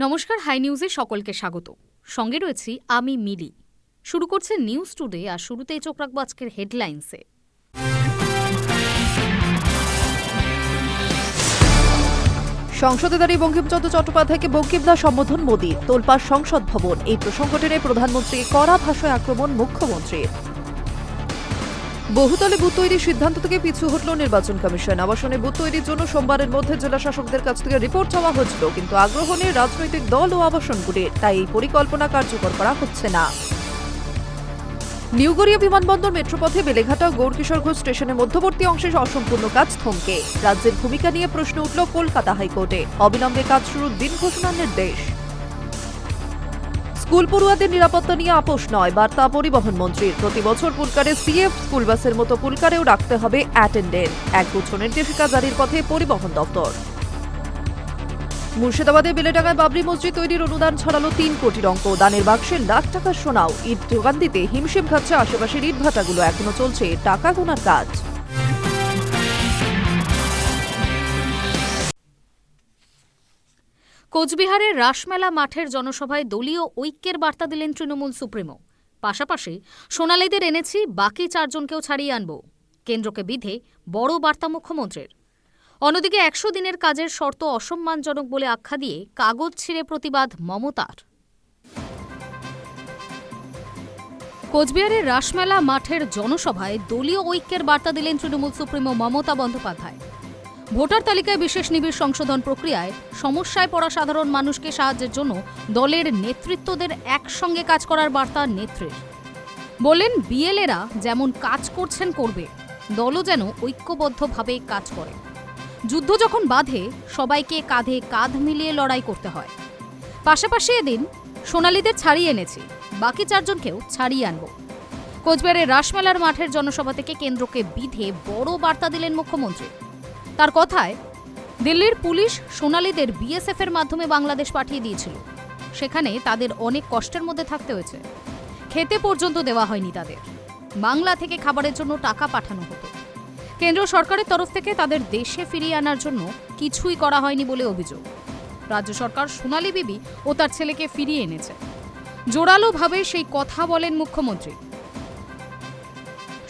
নমস্কার, হাই নিউজে সকলকে স্বাগত। সঙ্গে রয়েছি আমি মিলি। শুরু করছে নিউজ টুডে, আর শুরুতেই চোখ রাখবো আজকের হেডলাইন্সে। সংসদে দাঁড়িয়ে বঙ্কিমচন্দ্র চট্টোপাধ্যায়কে বঙ্কিমদা সম্বোধন মোদী, তোলপাড় সংসদ ভবন। এই প্রসঙ্গ টেনে প্রধানমন্ত্রীকে কড়া ভাষায় আক্রমণ মুখ্যমন্ত্রীর। বহুতলে বুথ তৈরির সিদ্ধান্ত থেকে পিছু হটল নির্বাচন কমিশন। আবাসনে বুথ তৈরির জন্য সোমবারের মধ্যে জেলা শাসকদের কাছ থেকে রিপোর্ট চাওয়া হয়েছিল, কিন্তু আগ্রহ নেই রাজনৈতিক দল ও আবাসনগুলির, তাই এই পরিকল্পনা কার্যকর করা হচ্ছে না। নিউ গড়িয়া বিমানবন্দর মেট্রোপথে বেলেঘাটা গৌরকিশোর ঘোষ স্টেশনের মধ্যবর্তী অংশে অসম্পূর্ণ কাজ থমকে। রাজ্যের ভূমিকা নিয়ে প্রশ্ন উঠল কলকাতা হাইকোর্টে। অবিলম্বে কাজ শুরুর দিন ঘোষণার নির্দেশ। স্কুল পড়ুয়াদের নিরাপত্তা নিয়ে আপোষ নয়, বার্তা পরিবহন মন্ত্রীর। প্রতি বছর পুলকারে সিএফ স্কুল বাসের মতো পুলকারেও রাখতে হবে অ্যাটেন্ডেন্ট। একগুচ্ছ নির্দেশিকা জারির পথে পরিবহন দপ্তর। মুর্শিদাবাদে বেলেডাঙ্গায় বাবরি মসজিদ তৈরির অনুদান ছড়ালো ৩ কোটির অঙ্ক। দানের বাক্সে লাখ টাকার সোনাও। ইট যোগান দিতে হিমশিম খাচ্ছে আশেপাশের ইটভাটাগুলো। এখনো চলছে টাকা গোনার কাজ। কোচবিহারের রাসমেলা মাঠের জনসভায় দলীয় ঐক্যের বার্তা দিলেন তৃণমূল সুপ্রিমো। পাশাপাশি সোনালীদের এনেছি, বাকি 4 জনকেও ছাড়িয়ে আনব, কেন্দ্রকে বিধে বড় বার্তা মুখ্যমন্ত্রীর। অন্যদিকে 100 দিনের কাজের শর্ত অসম্মানজনক বলে আখ্যা দিয়ে কাগজ ছিঁড়ে প্রতিবাদ মমতার। কোচবিহারের রাসমেলা মাঠের জনসভায় দলীয় ঐক্যের বার্তা দিলেন তৃণমূল সুপ্রিমো মমতা বন্দ্যোপাধ্যায়। ভোটার তালিকায় বিশেষ নিবিড় সংশোধন প্রক্রিয়ায় সমস্যায় পড়া সাধারণ মানুষকে সাহায্যের জন্য দলের নেতৃত্বদের একসঙ্গে কাজ করার বার্তা নেত্রীর। বলেন, বিএলএরা যেমন কাজ করছেন করবে, দলও যেন ঐক্যবদ্ধভাবে কাজ করে। যুদ্ধ যখন বাধে, সবাইকে কাঁধে কাঁধ মিলিয়ে লড়াই করতে হয়। পাশাপাশি এদিন সোনালীদের ছাড়িয়ে এনেছি, বাকি 4 জনকেও ছাড়িয়ে আনব। কোচবিহারের রাসমেলার মাঠের জনসভা থেকে কেন্দ্রকে বিধে বড় বার্তা দিলেন মুখ্যমন্ত্রী। তার কথায়, দিল্লির পুলিশ সোনালীদের বিএসএফ এর মাধ্যমে বাংলাদেশ পাঠিয়ে দিয়েছিল। সেখানে তাদের অনেক কষ্টের মধ্যে থাকতে হয়েছে। খেতে পর্যন্ত দেওয়া হয়নি তাদের। বাংলা থেকে খাবারের জন্য টাকা পাঠানো হতো। কেন্দ্র সরকারের তরফ থেকে তাদের দেশে ফিরিয়ে আনার জন্য কিছুই করা হয়নি বলে অভিযোগ। রাজ্য সরকার সোনালী বিবি ও তার ছেলেকে ফিরিয়ে এনেছে। জোরালোভাবে সেই কথা বলেন মুখ্যমন্ত্রী।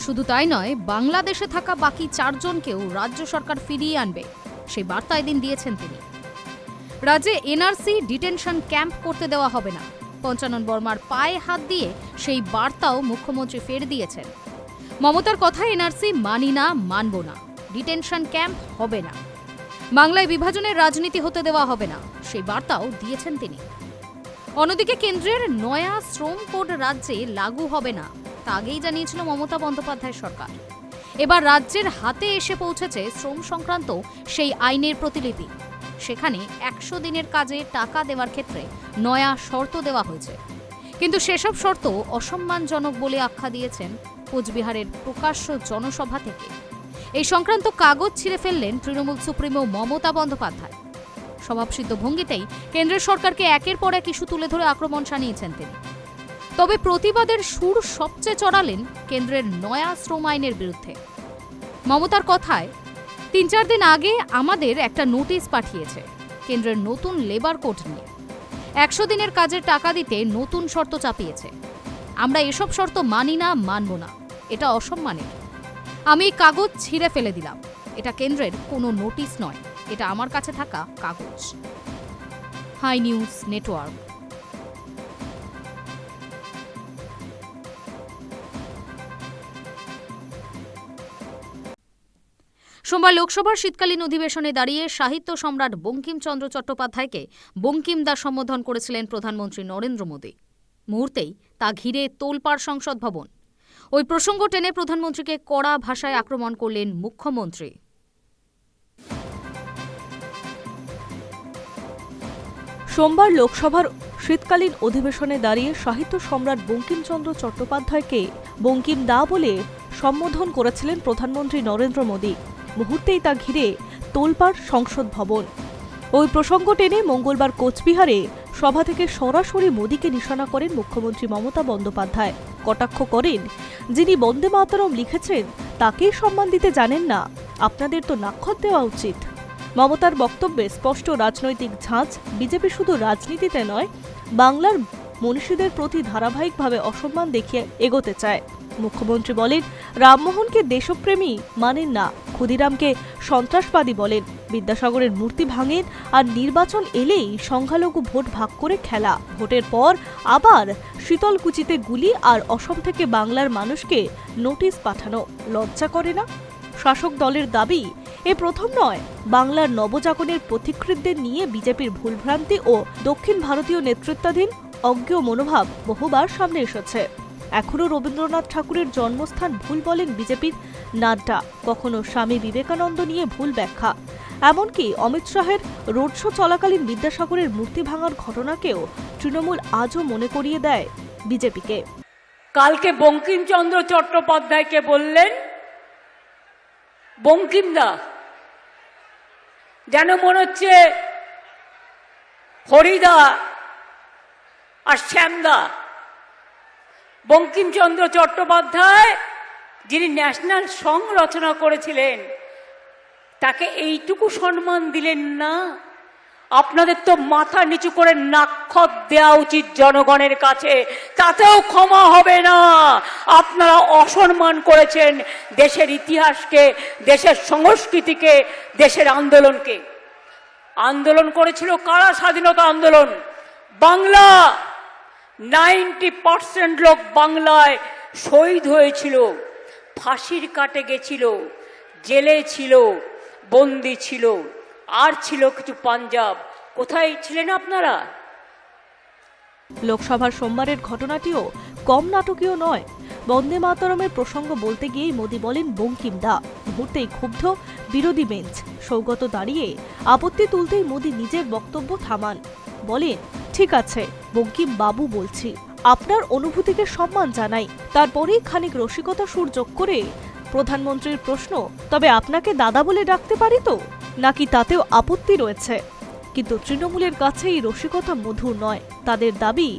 শুধু তাই নয়, বাংলাদেশে থাকা বাকি 4 জনকেও রাজ্য সরকার ফিরিয়ে আনবে, সেই বার্তা এদিন দিয়েছেন তিনি। রাজ্যে এনআরসি ডিটেনশন ক্যাম্প করতে দেওয়া হবে না, পঞ্চানন বর্মার পায়ে হাত দিয়ে সেই বার্তাও মুখ্যমন্ত্রী ফের দিয়েছেন। মমতার কথা, এনআরসি মানি না, মানব না, ডিটেনশন ক্যাম্প হবে না, বাংলায় বিভাজনের রাজনীতি হতে দেওয়া হবে না, সেই বার্তাও দিয়েছেন তিনি। অন্যদিকে কেন্দ্রের নয়া শ্রম কোড রাজ্যে লাগু হবে না, তা আগেই জানিয়েছিল মমতা বন্দ্যোপাধ্যায় সরকার। এবার রাজ্যের হাতে এসে পৌঁছেছে শ্রম সংক্রান্ত সেই আইনের প্রতিলিপি। সেখানে 100 দিনের কাজে টাকা দেওয়ার ক্ষেত্রে নয়া শর্ত দেওয়া হয়েছে, কিন্তু সেসব শর্ত অসম্মানজনক বলে আখ্যা দিয়েছেন কোচবিহারের প্রকাশ্য জনসভা থেকে। এই সংক্রান্ত কাগজ ছিঁড়ে ফেললেন তৃণমূল সুপ্রিমো মমতা বন্দ্যোপাধ্যায়। স্বভাবসিদ্ধ ভঙ্গিতেই কেন্দ্রের সরকারকে একের পর এক ইস্যু তুলে ধরে আক্রমণ শানিয়েছেন তিনি। তবে প্রতিবাদের সুর সবচেয়ে চড়ালেন কেন্দ্রের নয়া শ্রম আইনের বিরুদ্ধে। মমতার কথায়, 3-4 দিন আগে আমাদের একটা নোটিশ পাঠিয়েছে কেন্দ্রের নতুন লেবার কোড নিয়ে। 100 দিনের কাজের টাকা দিতে নতুন শর্ত চাপিয়েছে। আমরা এসব শর্ত মানি না, মানব না, এটা অসম্মানের। আমি এই কাগজ ছিঁড়ে ফেলে দিলাম। এটা কেন্দ্রের কোনো নোটিশ নয়, এটা আমার কাছে থাকা কাগজ। High news Network. সোমবার লোকসভার শীতকালীন অধিবেশনে দাঁড়িয়ে সাহিত্য সম্রাট বঙ্কিমচন্দ্র চট্টোপাধ্যায়কে বঙ্কিমদা সম্বোধন করেছিলেন প্রধানমন্ত্রী নরেন্দ্র মোদী। মুহূর্তেই তা ঘিরে তোলপাড় সংসদ ভবন। ওই প্রসঙ্গ টেনে প্রধানমন্ত্রীকে কড়া ভাষায় আক্রমণ করলেন মুখ্যমন্ত্রী। সোমবার লোকসভার শীতকালীন অধিবেশনে দাঁড়িয়ে সাহিত্য সম্রাট বঙ্কিমচন্দ্র চট্টোপাধ্যায়কে বঙ্কিমদা বলে সম্বোধন করেছিলেন প্রধানমন্ত্রী নরেন্দ্র মোদী। মুহূর্তেই তা ঘিরে তোলপাড় সংসদ ভবন। ওই প্রসঙ্গ টেনে মঙ্গলবার কোচবিহারে সভা থেকে সরাসরি মোদীকে নিশানা করেন মুখ্যমন্ত্রী মমতা বন্দ্যোপাধ্যায়। কটাক্ষ করেন, যিনি বন্দে মাতরম লিখেছেন তাকেই সম্মান দিতে জানেন না, আপনাদের তো নাক্ষর দেওয়া উচিত। মমতার বক্তব্যে স্পষ্ট রাজনৈতিক ঝাঁজ। বিজেপি শুধু রাজনীতিতে নয়, বাংলার মনীষীদের প্রতি ধারাবাহিকভাবে অসম্মান দেখিয়ে এগোতে চায়। মুখ্যমন্ত্রী বলেন, রামমোহনকে দেশপ্রেমী মানেন না, ক্ষুদিরামকে সন্ত্রাসবাদী বলেন, বিদ্যাসাগরের মূর্তি ভাঙেন, আর নির্বাচন এলেই সংখ্যালঘু ভোট ভাগ করে খেলা। ভোটের পর আবার শীতলকুচিতে গুলি, আর অসম থেকে বাংলার মানুষকে নোটিশ পাঠানো লজ্জা করে না? শাসক দলের দাবি, এ প্রথম নয়। বাংলার নবজাগরণের পথিকৃতদের নিয়ে বিজেপির ভুলভ্রান্তি ও দক্ষিণ ভারতীয় নেতৃত্বাধীন অজ্ঞ মনোভাব বহুবার সামনে এসেছে। এখনও রবীন্দ্রনাথ ঠাকুরের জন্মস্থান ভুল বলেন বিজেপির নাড্ডা, কখনো স্বামী বিবেকানন্দ নিয়ে ভুল ব্যাখ্যা। এমনকি অমিত শাহের রোড শো চলাকালীন বিদ্যাসাগরের মূর্তি ভাঙার ঘটনাকেও তৃণমূল আজও মনে করিয়ে দেয় বিজেপিকে। কালকে বঙ্কিমচন্দ্র চট্টোপাধ্যায়কে বললেন বঙ্কিমদা, যেন মনে হচ্ছে হরিদা আর শ্যামদা। বঙ্কিমচন্দ্র চট্টোপাধ্যায়, যিনি ন্যাশনাল সং রচনা করেছিলেন, তাকে এইটুকু সম্মান দিলেন না? আপনাদের তো মাথা নিচু করে নাক্ষত দেওয়া উচিত জনগণের কাছে, তাতেও ক্ষমা হবে না। আপনারা অসম্মান করেছেন দেশের ইতিহাসকে, দেশের সংস্কৃতিকে, দেশের আন্দোলনকে। আন্দোলন করেছিল কারা? স্বাধীনতা আন্দোলন। বাংলা 90% লোক বাংলায় শহীদ হয়েছিল, ফাঁসির কাটে গেছিল, জেলে ছিল, বন্দি ছিল, আর ছিল কিছু পাঞ্জাব। কোথায় ছিলেন আপনারা? লোকসভার সোমবারের ঘটনাটিও কম নাটকীয় নয়। বন্দে মাতরমের প্রসঙ্গ বলতে গিয়েই মোদি বলেন বঙ্কিমদা। মুহূর্তেই ক্ষুব্ধ বিরোধী বেঞ্চ। সৌগত দাঁড়িয়ে আপত্তি তুলতেই মোদি নিজের বক্তব্য থামান, বলেন, ঠিক আছে, বঙ্কিম বাবু বলছি, আপনার অনুভূতিকে সম্মান জানাই। তারপরেই খানিক রসিকতা সুর যোগ করে প্রধানমন্ত্রীর প্রশ্ন, তবে আপনাকে দাদা বলে ডাকতে পারি তো, নাকি তাতেও আপত্তি রয়েছে? কিন্তু তৃণমূলের কাছে এই রসিকতা মধুর নয়। তাদের দাবি,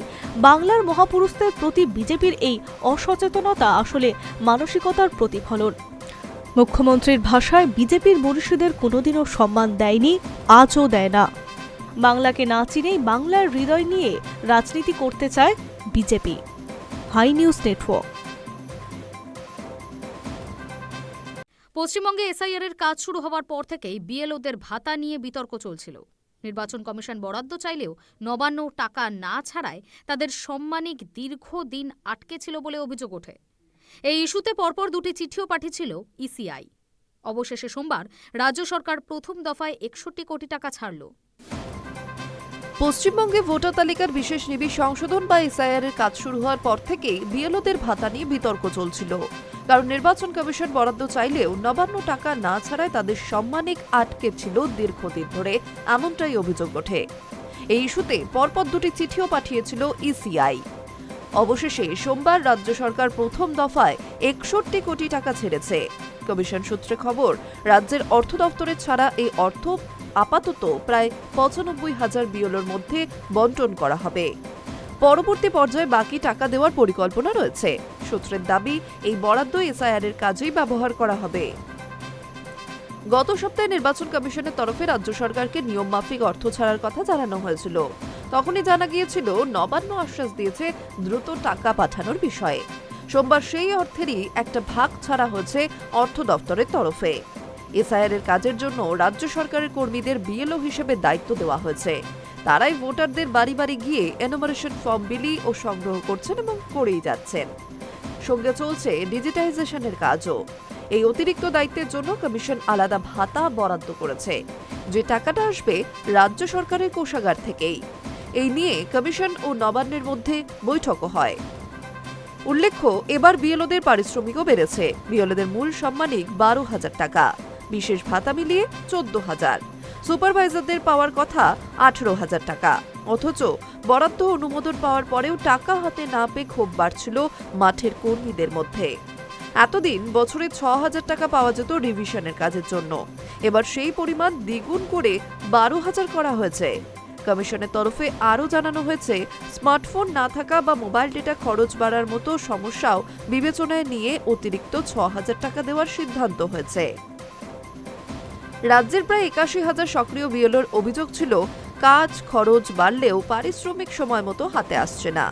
বাংলার মহাপুরুষদের প্রতি বিজেপির এই অসচেতনতা আসলে মানসিকতার প্রতিফলন। মুখ্যমন্ত্রীর ভাষায়, বিজেপির মনীষীদের কোনোদিনও সম্মান দেয়নি, আজও দেয় না। বাংলাকে না চিনেই বাংলার হৃদয় নিয়ে রাজনীতি করতে চায় বিজেপি। High news Network. পশ্চিমবঙ্গে এসআইআর এর কাজ শুরু হওয়ার পর থেকেই বিএলওদের ভাতা নিয়ে বিতর্ক চলছিল। নির্বাচন কমিশন বরাদ্দ চাইলেও নবান্ন টাকা না ছাড়ায় তাদের সাম্মানিক দীর্ঘদিন আটকে ছিল বলে অভিযোগ ওঠে। এই ইস্যুতে পরপর দুটি চিঠিও পাঠিয়েছিল ইসিআই। অবশেষে সোমবার রাজ্য সরকার প্রথম দফায় 61 কোটি টাকা ছাড়ল। পশ্চিমবঙ্গে ভোটার তালিকার বিশেষ নিবিড় সংশোধন বা এসআইআর এর কাজ শুরু হওয়ার পর থেকেই বিএলওদের ভাতা নিয়ে বিতর্ক চলছিল। কারণ নির্বাচন কমিশন বরাদ্দ চাইলেও নবান্ন টাকা না ছাড়ায় তাদের সাম্মানিক আটকে ছিল দীর্ঘদিন ধরে, এমনটাই অভিযোগ ওঠে। এই ইস্যুতে পরপর দুটি চিঠিও পাঠিয়েছিল ইসিআই। অবশেষে সোমবার রাজ্য সরকার প্রথম দফায় 61 কোটি টাকা ছেড়েছে। কমিশন সূত্রে খবর, রাজ্যের অর্থ দপ্তরের ছাড়া এই অর্থ আপাতত প্রায় 95,000 বিএলওর মধ্যে বন্টন করা হবে। পরবর্তী পর্যায়ে বাকি টাকা দেওয়ার পরিকল্পনা রয়েছে। সূত্রের দাবি, এই বরাদ্দ এসআইআর এর কাজেই ব্যবহার করা হবে। গত সপ্তাহে নির্বাচন কমিশনের তরফে রাজ্য সরকারকে নিয়ম মাফিক অর্থ ছাড়ার কথা জানানো হয়েছিল। তখনই জানা গিয়েছিল নবান্ন আশ্বাস দিয়েছে দ্রুত টাকা পাঠানোর বিষয়ে। সোমবার সেই অর্থেরই একটা ভাগ ছাড়া হয়েছে অর্থ দপ্তরের তরফে। এসআইআর এর কাজের জন্য রাজ্য সরকারের কর্মীদের বিএলও হিসেবে দায়িত্ব দেওয়া হয়েছে। তারাই ভোটারদের বাড়ি বাড়ি গিয়ে এনুমারেশন ফর্ম বিলি ও সংগ্রহ করছেন এবং করেই যাচ্ছেন। সঙ্গে চলছে ডিজিটাইজেশনের কাজও। এই অতিরিক্ত দায়িত্বের জন্য কমিশন আলাদা ভাতা বরাদ্দ করেছে, যে টাকাটা আসবে রাজ্য সরকারের কোষাগার থেকেই। এই নিয়ে কমিশন ও নবান্নের মধ্যে বৈঠকও হয়। উল্লেখ্য, এবার বিএলওদের পারিশ্রমিকও বেড়েছে। বিএলওদের মূল সাম্মানিক 12,000 টাকা, বিশেষ ভাতা মিলিয়ে 14,000। সুপারভাইজারদের পাওয়ার কথা 18,000 টাকা। অথচ বরাদ্দ অনুমোদন পাওয়ার পরেও টাকা হাতে না পেয়ে ক্ষোভ বাড়ছিল মাঠের কর্মীদের মধ্যে। এতদিন বছরে 6,000 টাকা পাওয়া যেত রিভিশনের কাজের জন্য, এবার সেই পরিমাণ দ্বিগুণ করে 12,000 করা হয়েছে। কমিশনের তরফে আরও জানানো হয়েছে, স্মার্টফোন না থাকা বা মোবাইল ডেটা খরচ বাড়ার মতো সমস্যাও বিবেচনায় নিয়ে অতিরিক্ত 6,000 টাকা দেওয়ার সিদ্ধান্ত হয়েছে। রাজ্যের প্রায় ৮১,০০০ সক্রিয় বিএলওর অভিযোগ ছিল কাজ খরচ বাড়লেও পারিশ্রমিক সময় মতো হাতে আসছে না।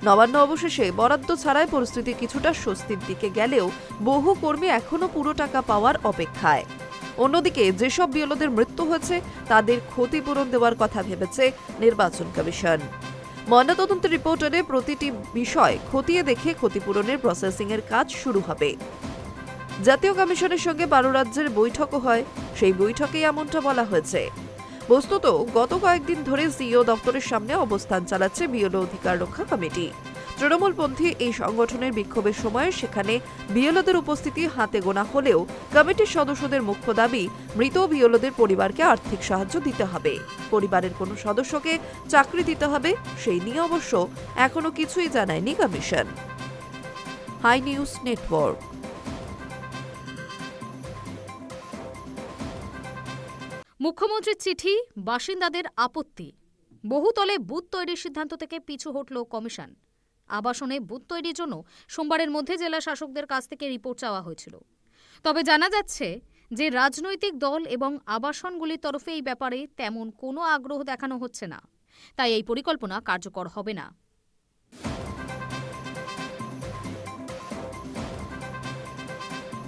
নবান্ন অবশেষে বরাদ্দ ছাড়াই পরিস্থিতি কিছুটা স্বস্তির দিকে গেলেও বহু কর্মী এখনো পুরো টাকা পাওয়ার অপেক্ষায়। অন্যদিকে যেসব বিএলওদের মৃত্যু হয়েছে তাদের ক্ষতিপূরণ দেওয়ার কথা ভেবেছে নির্বাচন কমিশন। ময়নাতদন্তের রিপোর্টে প্রতিটি বিষয় খতিয়ে দেখে ক্ষতিপূরণের প্রসেসিং এর কাজ শুরু হবে। জাতীয় কমিশনের সঙ্গে 12 রাজ্যের বৈঠকও হয়, সেই বৈঠকেই এমনটা বলা হয়েছে। বস্তুত গত কয়েকদিন ধরে সিইও দপ্তরের সামনে অবস্থান চালাচ্ছে বিএলও অধিকার রক্ষা কমিটি। তৃণমূলপন্থী এই সংগঠনের বিক্ষোভের সময় সেখানে বিএলওদের উপস্থিতি হাতে গোনা হলেও কমিটির সদস্যদের মুখ্য দাবি মৃত বিএলওদের পরিবারকে আর্থিক সাহায্য দিতে হবে, পরিবারের কোনো সদস্যকে চাকরি দিতে হবে, সেই নিয়ে অবশ্য এখনো কিছুই জানায়নি কমিশন। Hi news network. মুখ্যমন্ত্রীর চিঠি, বাসিন্দাদের আপত্তি। বহুতলে বুথ তৈরির সিদ্ধান্ত থেকে পিছু হটল কমিশন। আবাসনে বুথ তৈরির জন্য সোমবারের মধ্যে জেলা শাসকদের কাছ থেকে রিপোর্ট চাওয়া হয়েছিল। তবে জানা যাচ্ছে যে রাজনৈতিক দল এবং আবাসনগুলির তরফে এই ব্যাপারে তেমন কোনো আগ্রহ দেখানো হচ্ছে না, তাই এই পরিকল্পনা কার্যকর হবে না।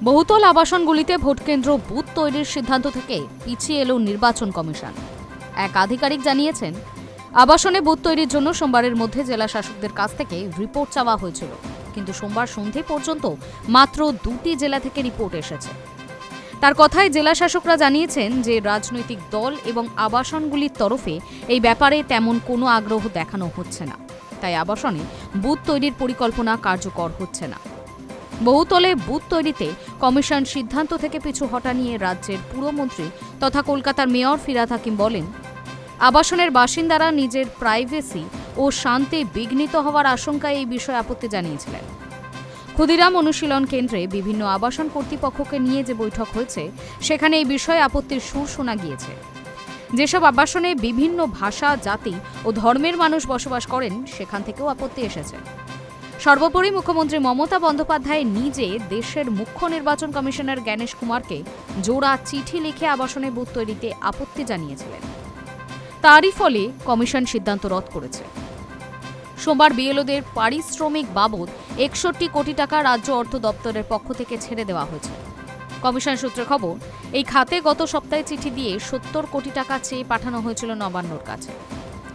বহুতল আবাসনগুলিতে ভোটকেন্দ্র বুথ তৈরির সিদ্ধান্ত থেকে পিছিয়ে এলো নির্বাচন কমিশন। এক আধিকারিক জানিয়েছেন, আবাসনে বুথ তৈরির জন্য সোমবারের মধ্যে জেলা শাসকদের কাছ থেকে রিপোর্ট চাওয়া হয়েছিল, কিন্তু সোমবার সন্ধে পর্যন্ত মাত্র 2টি জেলা থেকে রিপোর্ট এসেছে। তার কথায় জেলা শাসকরা জানিয়েছেন যে রাজনৈতিক দল এবং আবাসনগুলির তরফে এই ব্যাপারে তেমন কোনো আগ্রহ দেখানো হচ্ছে না, তাই আবাসনে বুথ তৈরির পরিকল্পনা কার্যকর হচ্ছে না। বহুতলে বুথ তৈরিতে কমিশন সিদ্ধান্ত থেকে পিছু হটা নিয়ে রাজ্যের পুরমন্ত্রী তথা কলকাতার মেয়র ফিরহাদ হাকিম বলেন, আবাসনের বাসিন্দারা নিজের প্রাইভেসি ও শান্তি বিঘ্নিত হওয়ার আশঙ্কায় এই বিষয়ে আপত্তি জানিয়েছিলেন। ক্ষুদিরাম অনুশীলন কেন্দ্রে বিভিন্ন আবাসন কর্তৃপক্ষকে নিয়ে যে বৈঠক হয়েছে সেখানে এই বিষয়ে আপত্তির সুর শোনা গিয়েছে। যেসব আবাসনে বিভিন্ন ভাষা, জাতি ও ধর্মের মানুষ বসবাস করেন সেখান থেকেও আপত্তি এসেছে। সর্বোপরি মুখ্যমন্ত্রী মমতা বন্দ্যোপাধ্যায় নিজে দেশের মুখ্য নির্বাচন কমিশনার জ্ঞানেশ কুমারকে জোড়া চিঠি লিখে আবাসনে বুথ তৈরিতে আপত্তি জানিয়েছিলেন। তারই ফলে কমিশন সিদ্ধান্ত রদ করেছে। সোমবার বিএলওদের পারিশ্রমিক বাবদ 61 কোটি টাকা রাজ্য অর্থ দপ্তরের পক্ষ থেকে ছেড়ে দেওয়া হয়েছে। কমিশন সূত্রে খবর, এই খাতে গত সপ্তাহে চিঠি দিয়ে 70 কোটি টাকা চেয়ে পাঠানো হয়েছিল নবান্নর কাছে।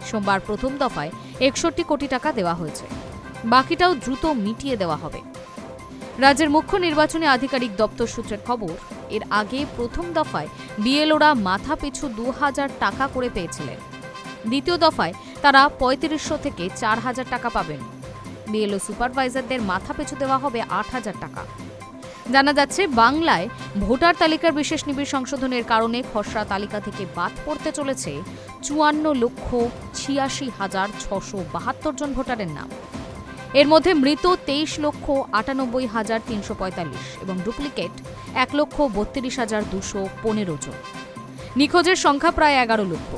সোমবার প্রথম দফায় 61 কোটি টাকা দেওয়া হয়েছে, বাকিটাও দ্রুত মিটিয়ে দেওয়া হবে। রাজ্যের মুখ্য নির্বাচনী আধিকারিক দপ্তর সূত্রের খবর, এর আগে প্রথম দফায় বিএলওরা মাথা পিছু 2000 টাকা করে পেয়েছিলেন। দ্বিতীয় দফায় তারা 3500 থেকে 4000 টাকা পাবেন। বিএলও সুপারভাইজারদের মাথা পিছু দেওয়া হবে 8000 টাকা। জানা যাচ্ছে, বাংলায় ভোটার তালিকার বিশেষ নিবিড় সংশোধনের কারণে খসড়া তালিকা থেকে বাদ পড়তে চলেছে 54,86,672 জন ভোটারের নাম। এর মধ্যে মৃত 23,98,345 এবং ডুপ্লিকেট 1,32,215 জন। নিখোঁজের সংখ্যা প্রায় 11 লক্ষ।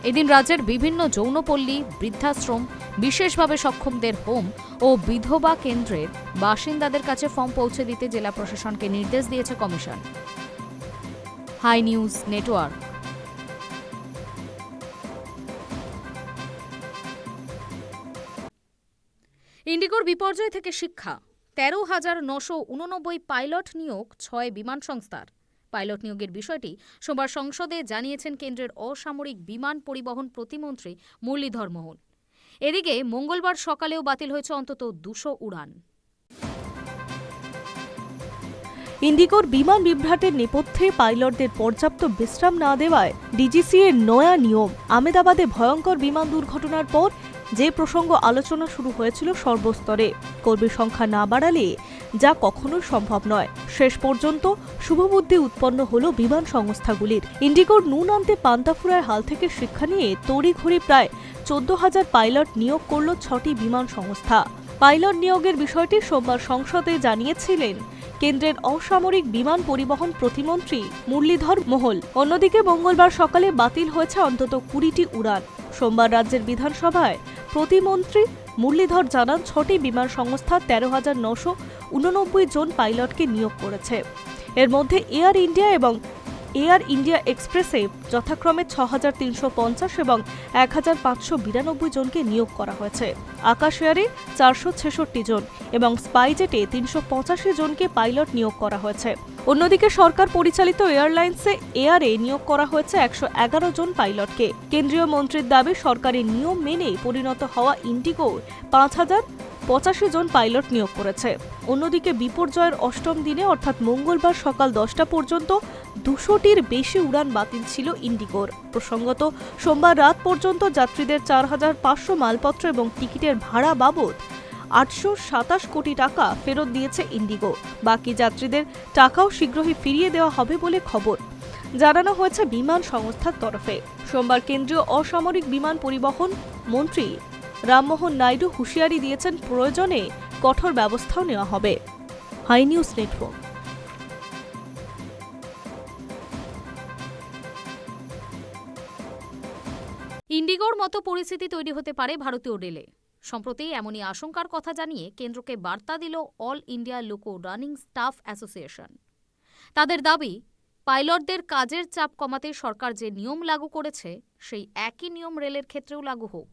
এদিন রাজ্যের বিভিন্ন যৌনপল্লী, বৃদ্ধাশ্রম, বিশেষভাবে সক্ষমদের হোম ও বিধবা কেন্দ্রের বাসিন্দাদের কাছে ফর্ম পৌঁছে দিতে জেলা প্রশাসনকে নির্দেশ দিয়েছে কমিশন। Hi news network. ইন্ডিগোর বিপর্যয় থেকে শিক্ষা। 13,989 পাইলট নিয়োগ 6 বিমান সংস্থার। পাইলট নিয়োগের বিষয়টি সোমবার সংসদে জানিয়েছেন কেন্দ্রের অসামরিক বিমান পরিবহন প্রতিমন্ত্রী মুরলীধর মোহন। এদিকে মঙ্গলবার সকালেও বাতিল হয়েছে অন্তত 200 উড়ান। ইন্ডিগোর বিমান বিভ্রাটের নেপথ্যে পাইলটদের পর্যাপ্ত বিশ্রাম না দেওয়ায় ডিজিসি এর নয়া নিয়ম। আহমেদাবাদে ভয়ঙ্কর বিমান দুর্ঘটনার পর যে প্রসঙ্গ আলোচনা শুরু হয়েছিল সর্বস্তরে, কর্মী সংখ্যা না বাড়ালে যা কখনোই সম্ভব নয়। শেষ পর্যন্ত শুভবুদ্ধি উৎপন্ন হল বিমান সংস্থাগুলির। ইন্ডিগোর নুন আনতে পান্তা ফুরার হাল থেকে শিক্ষা নিয়ে তড়িঘড়ি প্রায় 14,000 পাইলট নিয়োগ করল 6টি বিমান সংস্থা। পাইলট নিয়োগের বিষয়টি সোমবার সংসদে জানিয়েছিলেন কেন্দ্রের অসামরিক বিমান পরিবহন প্রতিমন্ত্রী মুরলীধর মোহন। অন্যদিকে মঙ্গলবার সকালে বাতিল হয়েছে অন্তত 20টি উড়ান। সোমবার রাজ্যের বিধানসভায় প্রতিমন্ত্রী মুরলীধর জানান, 6টি বিমান সংস্থা 13,989 জন পাইলটকে নিয়োগ করেছে। এর মধ্যে এয়ার ইন্ডিয়া এবং এয়ার ইন্ডিয়া এক্সপ্রেসে যথাক্রমে 6,350 এবং 1,592 জনকে নিয়োগ করা হয়েছে। আকাশ এয়ারে 466 জন এবং স্পাইজেটে 385 জনকে পাইলট নিয়োগ করা হয়েছে। অন্যদিকে সরকার পরিচালিত এয়ারলাইন্সে এয়ারে নিয়োগ করা হয়েছে 111 জন পাইলটকে। কেন্দ্রীয় মন্ত্রীর দাবি সরকারি নিয়ম মেনে পরিণত হওয়া ইন্ডিগো 5,085 জন পাইলট নিয়োগ করেছে। অন্যদিকে বিপর্যয়ের অষ্টম দিনে অর্থাৎ মঙ্গলবার সকাল 10টা পর্যন্ত 200টির বেশি উড়ান বাতিল ছিল ইন্ডিগোর। প্রসঙ্গত সোমবার রাত পর্যন্ত যাত্রীদের 4,500 মালপত্র এবং টিকিটের ভাড়া বাবদ 827 কোটি টাকা ফেরত দিয়েছে ইন্ডিগো। বাকি যাত্রীদের টাকাও শীঘ্রই ফিরিয়ে দেওয়া হবে বলে খবর জানানো হয়েছে বিমান সংস্থার তরফে। সোমবার কেন্দ্রীয় অসামরিক বিমান পরিবহন মন্ত্রী রামমোহন নাইডু হুঁশিয়ারি দিয়েছেন প্রয়োজনে কঠোর ব্যবস্থাও নেওয়া হবে। High news network. ইন্ডিগোর মতো পরিস্থিতি তৈরি হতে পারে ভারতীয় রেলে। সম্প্রতি এমনই আশঙ্কার কথা জানিয়ে কেন্দ্রকে বার্তা দিল অল ইন্ডিয়া লোকো রানিং স্টাফ অ্যাসোসিয়েশন। তাদের দাবি, পাইলটদের কাজের চাপ কমাতে সরকার যে নিয়ম লাগু করেছে সেই একই নিয়ম রেলের ক্ষেত্রেও লাগু হোক।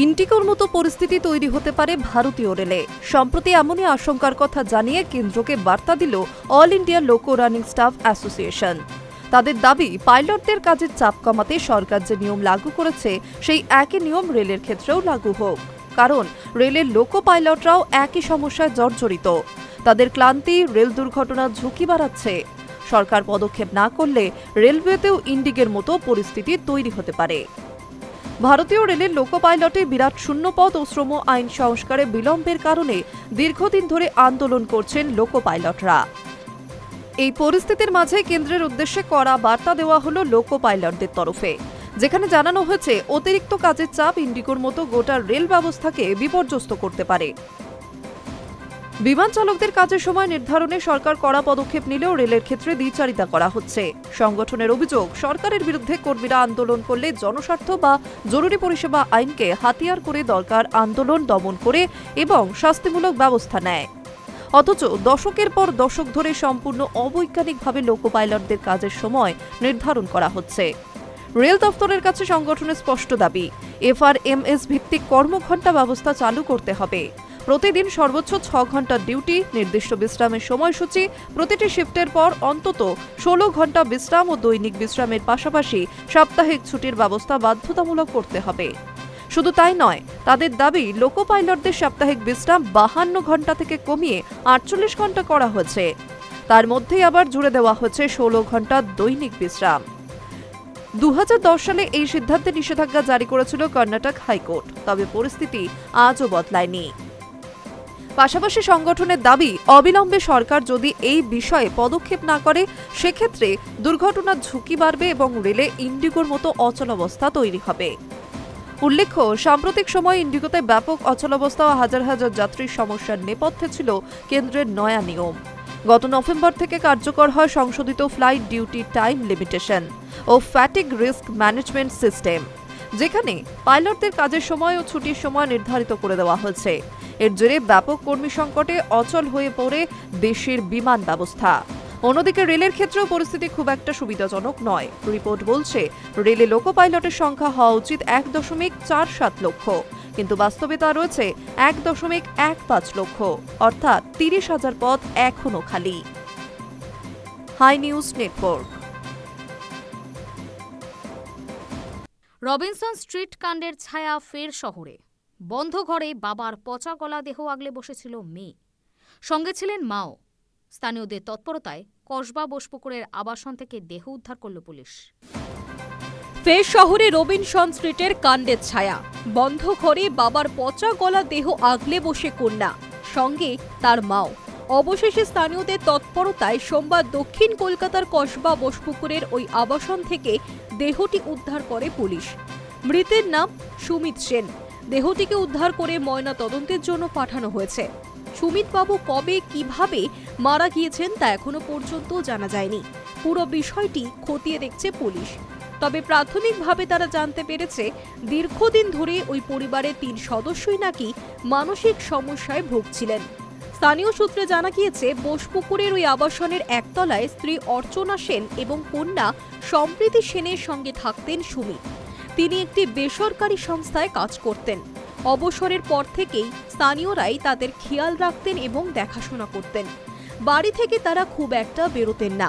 ইন্ডিগোর মতো পরিস্থিতি তৈরি হতে পারে ভারতীয় রেলে। সম্প্রতি এমনই আশঙ্কার কথা জানিয়ে কেন্দ্রকে বার্তা দিল অল ইন্ডিয়া লোকো রানিং স্টাফ অ্যাসোসিয়েশন। তাদের দাবি, পাইলটদের কাজের চাপ কমাতে সরকার যে নিয়ম লাগু করেছে সেই একই নিয়ম রেলের ক্ষেত্রেও লাগু হোক। কারণ রেলের লোকো পাইলটরাও একই সমস্যায় জর্জরিত। তাদের ক্লান্তি রেল দুর্ঘটনার ঝুঁকি বাড়াচ্ছে। সরকার পদক্ষেপ না করলে রেলওয়েতেও ইন্ডিগোর মতো পরিস্থিতি তৈরি হতে পারে। ভারতীয় রেলের লোকো পাইলটে বিরাট শূন্যপদ ও শ্রম আইন সংস্কারে বিলম্বের কারণে দীর্ঘদিন ধরে আন্দোলন করছেন লোকো পাইলটরা। এই পরিস্থিতির মাঝে কেন্দ্রের উদ্দেশ্যে কড়া বার্তা দেওয়া হলো লোকো পাইলটদের তরফে, যেখানে জানানো হয়েছে অতিরিক্ত কাজের চাপ ইন্ডিগোর মতো গোটা রেল ব্যবস্থাকে বিপর্যস্ত করতে পারে। বিমান চালকদের কাজের সময় নির্ধারণে সরকার কড়া পদক্ষেপ নিলেও রেলের ক্ষেত্রে দ্বিচারিতা করা হচ্ছে। সংগঠনের অভিযোগ, সরকারের বিরুদ্ধে কর্মীরা আন্দোলন করলে জনস্বার্থ বা জরুরি পরিষেবা আইনকে হাতিয়ার করে দরকার আন্দোলন দমন করে এবং শাস্তিমূলক ব্যবস্থা নেয়। অথচ দশকের পর দশক ধরে সম্পূর্ণ অবৈজ্ঞানিকভাবে লোকো পাইলটদের কাজের সময় নির্ধারণ করা হচ্ছে। রেল দফতরের কাছে সংগঠনের স্পষ্ট দাবি, FRMS ভিত্তিক কর্মঘণ্টা ব্যবস্থা চালু করতে হবে। প্রতিদিন সর্বোচ্চ 6 ঘন্টা ডিউটি, নির্দিষ্ট বিশ্রামের সময়সূচি, প্রতিটি শিফটের পর অন্তত 16 ঘন্টা বিশ্রাম ও দৈনিক বিশ্রামের পাশাপাশি সাপ্তাহিক ছুটির ব্যবস্থা বাধ্যতামূলক করতে হবে। শুধু তাই নয়, তাদের দাবি লোকো পাইলটদের সাপ্তাহিক বিশ্রাম 52 ঘন্টা থেকে কমিয়ে 48 ঘন্টা করা হয়েছে। তার মধ্যেই আবার জুড়ে দেওয়া হয়েছে 16 ঘন্টা দৈনিক বিশ্রাম। 2010 সালে এই সিদ্ধান্তে নিষেধাজ্ঞা জারি করেছিল কর্ণাটক হাইকোর্ট, তবে পরিস্থিতি আজও বদলায়নি। পাশাপাশি সংগঠনের দাবি, অবিলম্বে সরকার যদি এই বিষয়ে পদক্ষেপ না করে সেক্ষেত্রে দুর্ঘটনার ঝুঁকি বাড়বে এবং রেলে ইন্ডিগোর মতো অচলাবস্থা তৈরি হবে। উল্লেখ্য, সাম্প্রতিক সময়ে ইন্ডিগোতে ব্যাপক অচলাবস্থা ও হাজার হাজার যাত্রীর সমস্যার নেপথ্যে ছিল কেন্দ্রের নয়া নিয়ম। গত নভেম্বর থেকে কার্যকর হয় সংশোধিত ফ্লাইট ডিউটি টাইম লিমিটেশন ও ফ্যাটিগ রিস্ক ম্যানেজমেন্ট সিস্টেম, যেখানে পাইলটদের কাজের সময় ও ছুটির সময় নির্ধারিত করে দেওয়া হয়েছে। এর জেরে ব্যাপক কর্মী সংকটে অচল হয়ে পড়ে দেশের বিমান ব্যবস্থা। অন্যদিকে রেলের ক্ষেত্রেও পরিস্থিতি খুব একটা সুবিধাজনক নয়। রিপোর্ট বলছে, রেলে লোকো পাইলটের সংখ্যা হওয়া উচিত 1.47 লক্ষ, কিন্তু বাস্তবে তা রয়েছে 1.15 লক্ষ, অর্থাৎ 30,000 পদ এখনো খালি। High news Network. Robinson Street কাণ্ডের ছায়া ফের শহরে। বন্ধ ঘরে বাবার পচা গলা দেহ আগলে বসেছিল মেয়ে, সঙ্গে ছিলেন মাও। স্থানীয়দের তৎপরতায় কসবা বোসপুকুরের আবাসন থেকে দেহ উদ্ধার করল পুলিশ। ফের শহরে রবিনসন স্ট্রিটের কাণ্ডের ছায়া। বন্ধ ঘরে বাবার পচা গলা দেহ আগলে বসে কন্যা, সঙ্গে তার মাও। অবশেষে স্থানীয়দের তৎপরতায় সোমবার দক্ষিণ কলকাতার কসবা বোসপুকুরের ওই আবাসন থেকে দেহটি উদ্ধার করে পুলিশ। মৃতের নাম সুমিত সেন। দেহটিকে উদ্ধার করে ময়না তদন্তের জন্য পাঠানো হয়েছে। সুমিতবাবু কবে কিভাবে মারা গিয়েছেন তা এখনো পর্যন্ত জানা যায়নি। পুরো বিষয়টি খতিয়ে দেখছে পুলিশ। তবে প্রাথমিকভাবে তারা জানতে পেরেছে, দীর্ঘদিন ধরে ওই পরিবারের 3 সদস্যই নাকি মানসিক সমস্যায় ভুগছিলেন। স্থানীয় সূত্রে জানা গিয়েছে, বোসপুকুরের ওই আবাসনের একতলায় স্ত্রী অর্চনা সেন এবং কন্যা সম্প্রীতি সেনের সঙ্গে থাকতেন সুমি। তিনি একটি বেসরকারি সংস্থায় কাজ করতেন। অবসরের পর থেকেই স্থানীয়রাই তাদের খেয়াল রাখতেন এবং দেখাশোনা করতেন। বাড়ি থেকে তারা খুব একটা বেরোতেন না।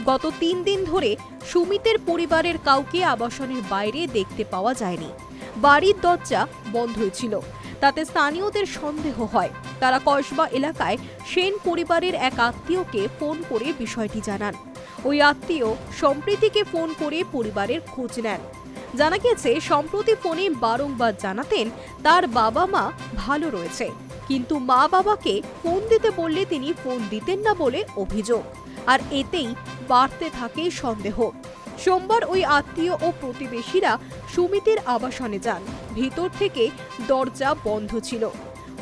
গত 3 দিন ধরে সুমিতের পরিবারের কাউকে আবাসনের বাইরে দেখতে পাওয়া যায়নি। বাড়ির দরজা বন্ধই ছিল। তাতে স্থানীয়দের সন্দেহ হয়। তারা কসবা এলাকায় সেন পরিবারের এক আত্মীয়কে ফোন করে বিষয়টি জানান। ওই আত্মীয় সম্প্রীতিকে ফোন করে পরিবারের খোঁজ নেন। জানা গেছে, সম্প্রতি ফোনে বারংবার জানাতেন তার বাবা মা ভালো রয়েছে, কিন্তু মা বাবাকে ফোন দিতে বললে তিনি ফোন দিতেন না বলে অভিযোগ। আর এতেই বাড়তে থাকে সন্দেহ। সোমবার ওই আত্মীয় ও প্রতিবেশীরা সুমিতের আবাসনে যান। ভিতর থেকে দরজা বন্ধ ছিল।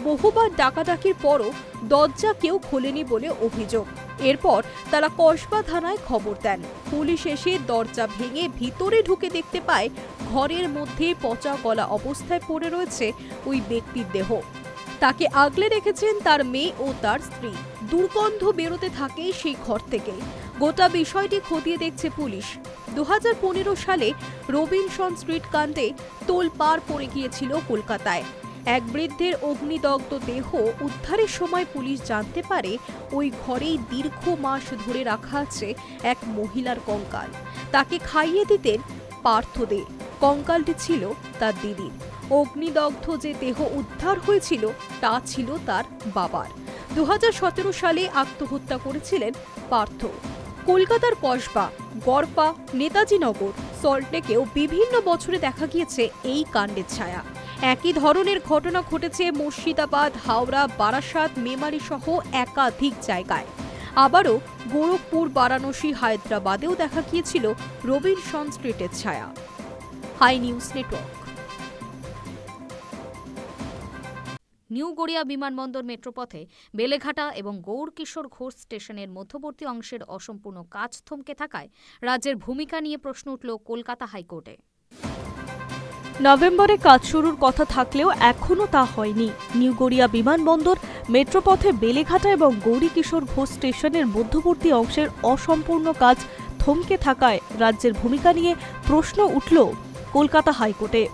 বহুবার ডাকাডাকির পরও দরজা কেউ খোলেনি বলে অভিযোগ। এরপর তারা কসবা থানায় খবর দেন। পুলিশ এসে দরজা ভেঙে ভিতরে ঢুকে দেখতে পায় ঘরের মধ্যে পচা গলা অবস্থায় পড়ে রয়েছে ওই ব্যক্তির দেহ। তাকে আগলে রেখেছেন তার মেয়ে ও তার স্ত্রী। দুর্গন্ধ বেরোতে থাকে সেই ঘর থেকে। গোটা বিষয়টি খতিয়ে দেখছে পুলিশ। 2015 সালে রবিনসন স্ট্রিট কাণ্ডে তোলপাড় পড়ে গিয়েছিল কলকাতায়। এক বৃদ্ধের অগ্নিদগ্ধ দেহ উদ্ধারের সময় পুলিশ জানতে পারে ওই ঘরেই দীর্ঘ মাস ধরে রাখা আছে এক মহিলার কঙ্কাল। তাকে খাইয়ে দিতেন পার্থ দে। কঙ্কালটি ছিল তার দিদির। অগ্নিদগ্ধ যে দেহ উদ্ধার হয়েছিল তা ছিল তার বাবার। 2017 সালে আত্মহত্যা করেছিলেন পার্থ। কলকাতার কসবা, গড়পা, নেতাজি নগর, সল্টলেকেও বিভিন্ন বছরে দেখা গিয়েছে এই কাণ্ডের ছায়া। একই ধরনের ঘটনা ঘটেছে মুর্শিদাবাদ, হাওড়া, বারাসাত, মেমারি সহ একাধিক জায়গায়। আবারও গোরখপুর, বারাণসী, হায়দ্রাবাদেও দেখা গিয়েছিল রবিনসন স্ট্রিটের ছায়া। High news Network. New Garia বিমানবন্দর মেট্রোপথে বেলেঘাটা এবং গৌরকিশোর ঘোষ স্টেশনের মধ্যবর্তী অংশের অসম্পূর্ণ কাজ থমকে থাকায় রাজ্যের ভূমিকা নিয়ে প্রশ্ন উঠল কলকাতা হাইকোর্টে। নভেম্বরে কাজ শুরুর কথা থাকলেও এখনও তা হয়নি। নিউ গড়িয়া বিমানবন্দর মেট্রোপথে বেলেঘাটা এবং গৌরকিশোর ঘোষ স্টেশনের মধ্যবর্তী অংশের অসম্পূর্ণ কাজ থমকে থাকায় রাজ্যের ভূমিকা নিয়ে প্রশ্ন উঠল কলকাতা হাইকোর্টে।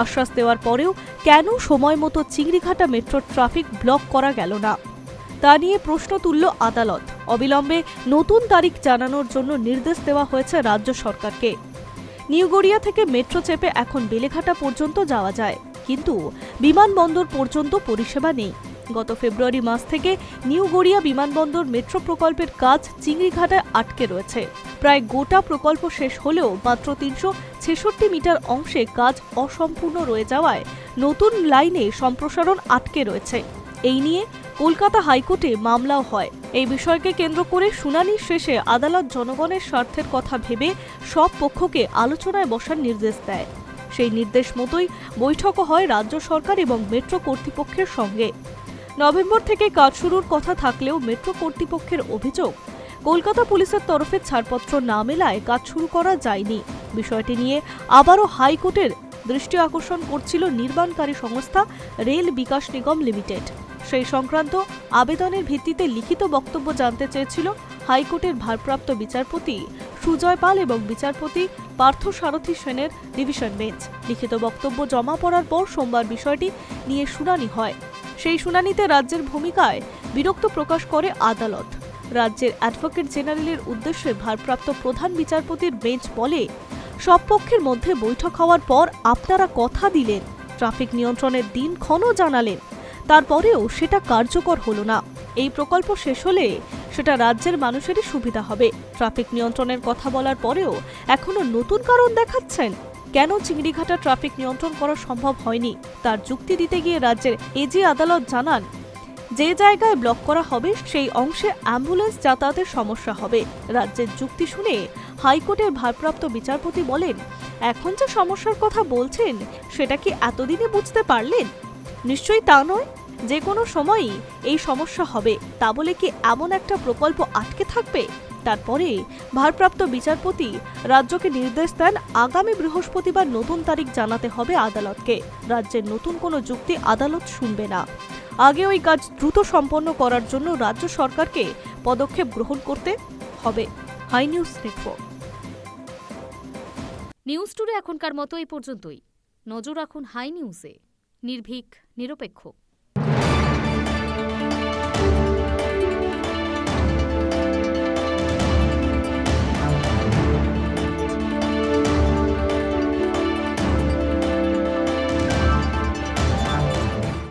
আশ্বাস দেওয়ার পরেও কেন সময় মতো চিংড়িঘাটা মেট্রোর ট্রাফিক ব্লক করা গেল না, তা নিয়ে প্রশ্ন তুলল আদালত। অবিলম্বে নতুন তারিখ জানানোর জন্য নির্দেশ দেওয়া হয়েছে রাজ্য সরকারকে। নিউ গড়িয়া থেকে মেট্রো চেপে এখন বেলেঘাটা পর্যন্ত যাওয়া যায়, কিন্তু বিমানবন্দর পর্যন্ত পরিষেবা নেই। গত ফেব্রুয়ারি মাস থেকে নিউ গড়িয়া বিমানবন্দর মেট্রো প্রকল্পের কাজ চিংড়িঘাটায় আটকে রয়েছে। প্রায় গোটা প্রকল্প শেষ হলেও মাত্র 366 মিটার অংশে কাজ অসম্পূর্ণ রয়ে যাওয়ায় নতুন লাইনে সম্প্রসারণ আটকে রয়েছে। এই নিয়ে কলকাতা হাইকোর্টে মামলাও হয়। এই বিষয়কে কেন্দ্র করে শুনানির শেষে আদালত জনগণের স্বার্থের কথা ভেবে সব পক্ষকে আলোচনায় বসার নির্দেশ দেয়। সেই নির্দেশ মতোই বৈঠকও হয় রাজ্য সরকার এবং মেট্রো কর্তৃপক্ষের সঙ্গে। নভেম্বর থেকে কাজ শুরুর কথা থাকলেও মেট্রো কর্তৃপক্ষের অভিযোগ, কলকাতা পুলিশের তরফে ছাড়পত্র না মেলায় কাজ শুরু করা যায়নি। বিষয়টি নিয়ে আবারও হাইকোর্টের দৃষ্টি আকর্ষণ করছিল নির্মাণকারী সংস্থা রেল বিকাশ নিগম লিমিটেড। সেই সংক্রান্ত আবেদনের ভিত্তিতে লিখিত বক্তব্য জানতে চেয়েছিল হাইকোর্টের ভারপ্রাপ্ত বিচারপতি সুজয় পাল এবং বিচারপতি পার্থ সারথী সেনের ডিভিশন বেঞ্চ। লিখিত বক্তব্য জমা পড়ার পর সোমবার বিষয়টি নিয়ে শুনানি হয়। সেই শুনানিতে রাজ্যের ভূমিকায় বিরক্ত প্রকাশ করে আদালত। রাজ্যের অ্যাডভোকেট জেনারেলের উদ্দেশ্যে ভারপ্রাপ্ত প্রধান বিচারপতির বেঞ্চ বলে, সব পক্ষের মধ্যে বৈঠক হওয়ার পর আপনারা কথা দিলেন, ট্রাফিক নিয়ন্ত্রণের দিনক্ষণও জানালেন, তারপরেও সেটা কার্যকর হলো না। এই প্রকল্প শেষ হলে সেটা রাজ্যের মানুষেরই সুবিধা হবে। ট্রাফিক নিয়ন্ত্রণের কথা বলার পরেও এখনো নতুন কারণ দেখাচ্ছেন। কেন চিংড়িঘাটা ট্রাফিক নিয়ন্ত্রণ করা সম্ভব হয়নি তার যুক্তি দিতে গিয়ে রাজ্যের এজি আদালত জানান, যে জায়গায় ব্লক করা হবে সেই অংশে অ্যাম্বুলেন্স যাতায়াতের সমস্যা হবে। রাজ্যের যুক্তি শুনে হাইকোর্টের ভারপ্রাপ্ত বিচারপতি বলেন, এখন যে সমস্যার কথা বলছেন সেটা কি এতদিনে বুঝতে পারলেন? নিশ্চয়ই তা নয়। যে কোনো সময়ই এই সমস্যা হবে, তা বলে কি এমন একটা প্রকল্প আটকে থাকবে? তারপরে ভারপ্রাপ্ত বিচারপতি রাজ্যকে নির্দেশ দেন আগামী বৃহস্পতিবার নতুন তারিখ জানাতে হবে আদালতকে। রাজ্যের নতুন কোনো যুক্তি আদালত শুনবে না। আগে ওই কাজ দ্রুত সম্পন্ন করার জন্য রাজ্য সরকারকে পদক্ষেপ গ্রহণ করতে হবে। High news Network. News today এখনকার মতো এই পর্যন্তই। নজর রাখুন হাই নিউজে, নির্ভীক, নিরপেক্ষ।